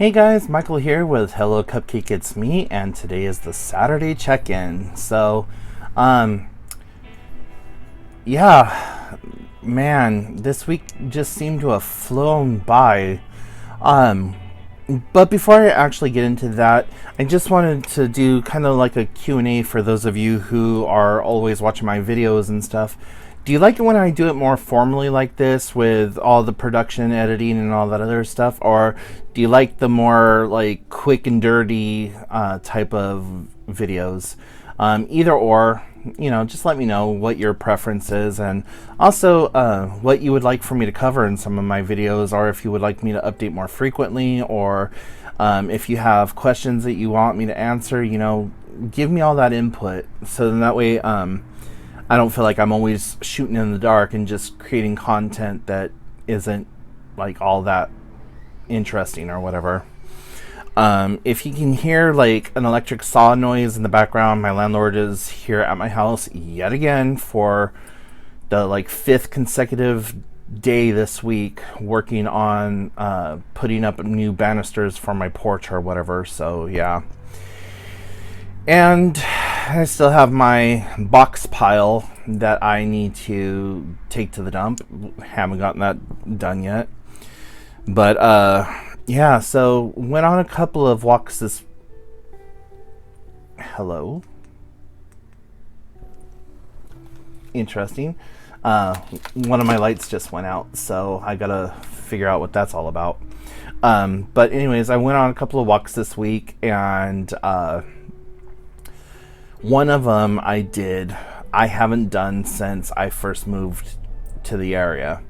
Hey guys, Michael here with Hello Cupcake It's Me, and today is the Saturday check-in. So, um, yeah, man, this week just seemed to have flown by. Um, but before I actually get into that, I just wanted to do kind of like a Q&A for those of you who are always watching my videos and stuff. Do you like it when I do it more formally like this with all the production, editing, and all that other stuff? Or do you like the more like quick and dirty type of videos? Either or, just let me know what your preference is, and also what you would like for me to cover in some of my videos, or if you would like me to update more frequently, or if you have questions that you want me to answer, give me all that input, so then that way I don't feel like I'm always shooting in the dark and just creating content that isn't like all that interesting or whatever. If you can hear like an electric saw noise in the background, my landlord is here at my house yet again for the like 5th consecutive day this week, working on putting up new banisters for my porch or whatever. So yeah. And I still have my box pile that I need to take to the dump. Haven't gotten that done yet. But yeah, so went on a couple of walks this... Hello? Interesting. One of my lights just went out, so I gotta figure out what that's all about. But anyways, I went on a couple of walks this week, and one of them I haven't done since I first moved to the area.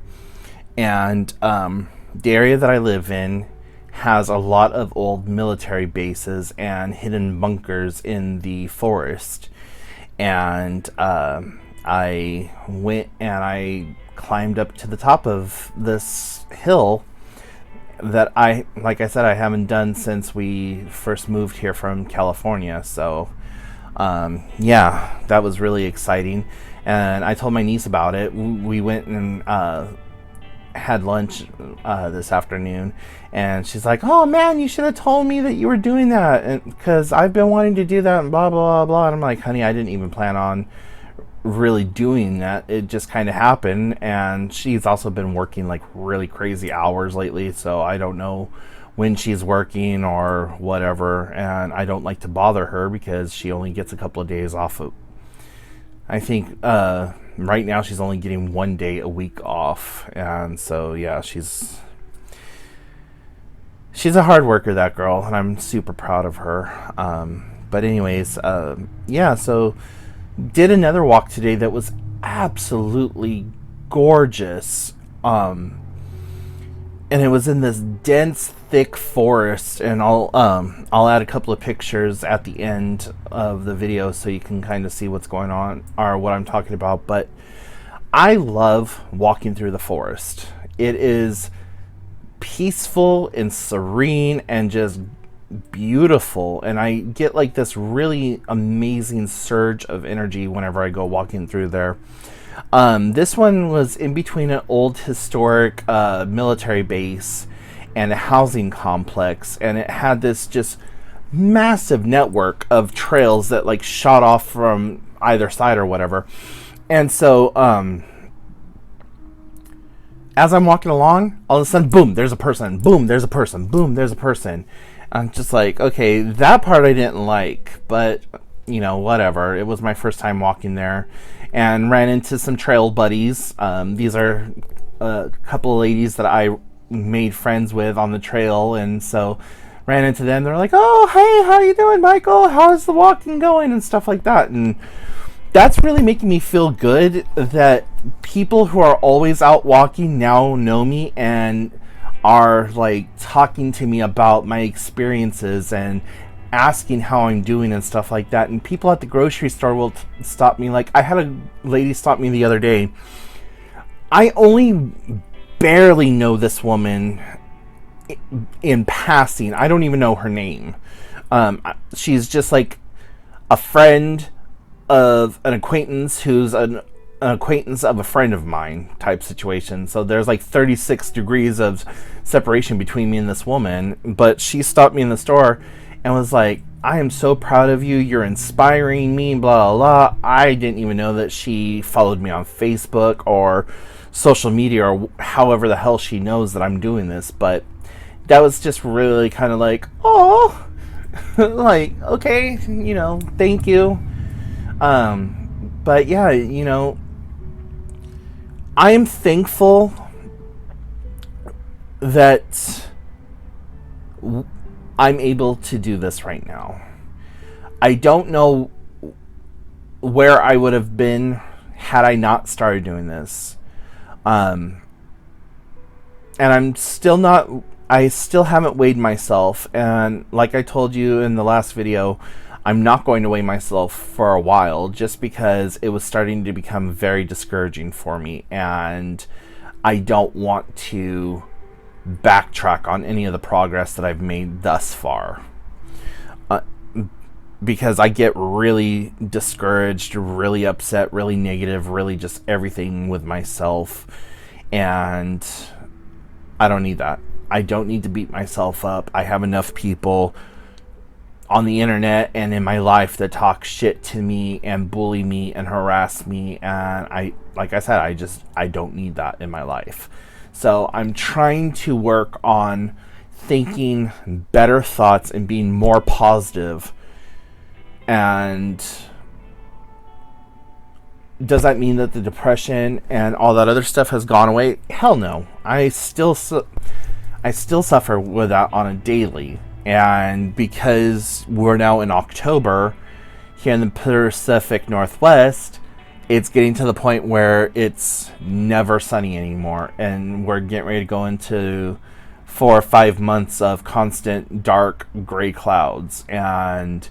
And the area that I live in has a lot of old military bases and hidden bunkers in the forest. And I went and I climbed up to the top of this hill that like I said, I haven't done since we first moved here from California. So yeah, that was really exciting, and I told my niece about it. We went and had lunch this afternoon, and she's like, "Oh man, you should have told me that you were doing that, because I've been wanting to do that," and blah blah blah. And I'm like, "Honey, I didn't even plan on really doing that. It just kind of happened." And she's also been working like really crazy hours lately, so I don't know when she's working or whatever, and I don't like to bother her because she only gets a couple of days off of, I think right now she's only getting 1 day a week off. And so yeah, she's a hard worker, that girl, and I'm super proud of her. But anyways, yeah, so did another walk today that was absolutely gorgeous. And it was in this dense, thick forest, and I'll add a couple of pictures at the end of the video so you can kind of see what's going on or what I'm talking about. But I love walking through the forest. It is peaceful and serene and just beautiful, and I get like this really amazing surge of energy whenever I go walking through there. This one was in between an old historic military base and a housing complex, and it had this just massive network of trails that like shot off from either side or whatever. And so as I'm walking along, all of a sudden, boom, there's a person, boom, there's a person, boom, there's a person. I'm just like, okay, that part I didn't like, but whatever. It was my first time walking there, and ran into some trail buddies. These are a couple of ladies that I made friends with on the trail, and so ran into them. They're like, "Oh, hey, how you doing, Michael? How's the walking going?" and stuff like that. And that's really making me feel good that people who are always out walking now know me and are like talking to me about my experiences and asking how I'm doing and stuff like that. And people at the grocery store will stop me. Like, I had a lady stop me the other day. I only barely know this woman in passing. I don't even know her name. She's just like a friend of an acquaintance who's an an acquaintance of a friend of mine type situation. So there's like 36 degrees of separation between me and this woman. But she stopped me in the store and was like, I am so proud of you. You're inspiring me, blah, blah, blah. I didn't even know that she followed me on Facebook or social media or however the hell she knows that I'm doing this. But that was just really kind of like, oh, like, okay, you know, thank you. But yeah, you know, I am thankful that I'm able to do this right now. I don't know where I would have been had I not started doing this. And I still haven't weighed myself. And like I told you in the last video, I'm not going to weigh myself for a while just because it was starting to become very discouraging for me. And I don't want to backtrack on any of the progress that I've made thus far. Because I get really discouraged, really upset, really negative, really just everything with myself. And I don't need that. I don't need to beat myself up. I have enough people on the internet and in my life that talk shit to me and bully me and harass me, and like I said, I don't need that in my life. So I'm trying to work on thinking better thoughts and being more positive. And does that mean that the depression and all that other stuff has gone away? Hell no. I still suffer with that on a daily. And because we're now in October here in the Pacific Northwest, it's getting to the point where it's never sunny anymore. And we're getting ready to go into 4 or 5 months of constant dark gray clouds. And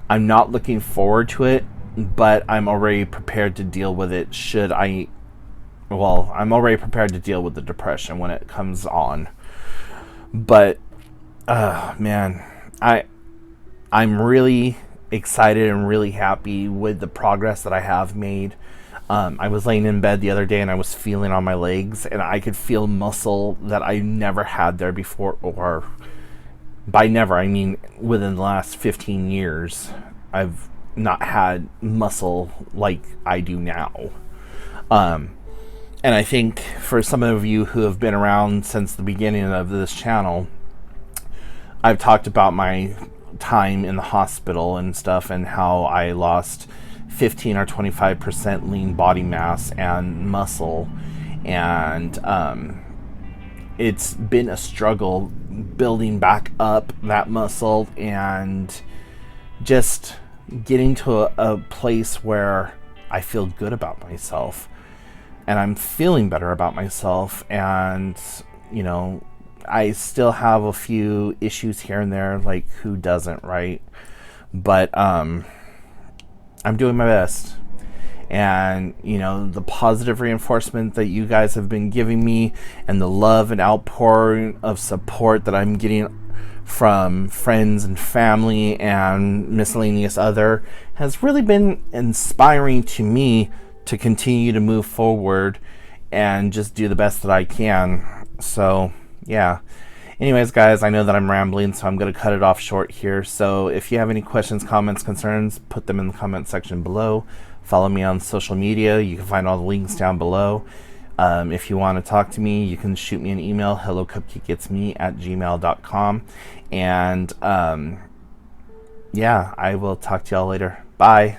I'm not looking forward to it, but I'm already prepared to deal with it I'm already prepared to deal with the depression when it comes on. But man, I'm really excited and really happy with the progress that I have made. I was laying in bed the other day and I was feeling on my legs and I could feel muscle that I never had there before, or by never, I mean within the last 15 years, I've not had muscle like I do now. And I think for some of you who have been around since the beginning of this channel, I've talked about my time in the hospital and stuff and how I lost 15 or 25% lean body mass and muscle. And it's been a struggle building back up that muscle and just getting to a place where I feel good about myself. And I'm feeling better about myself. And, you know, I still have a few issues here and there, like who doesn't, right? But I'm doing my best. And, you know, the positive reinforcement that you guys have been giving me and the love and outpouring of support that I'm getting from friends and family and miscellaneous other has really been inspiring to me to continue to move forward and just do the best that I can. So, yeah. Anyways, guys, I know that I'm rambling, so I'm going to cut it off short here. So if you have any questions, comments, concerns, put them in the comment section below. Follow me on social media. You can find all the links down below. If you want to talk to me, you can shoot me an email, hellocupcakegetsme@gmail.com. And yeah, I will talk to y'all later. Bye.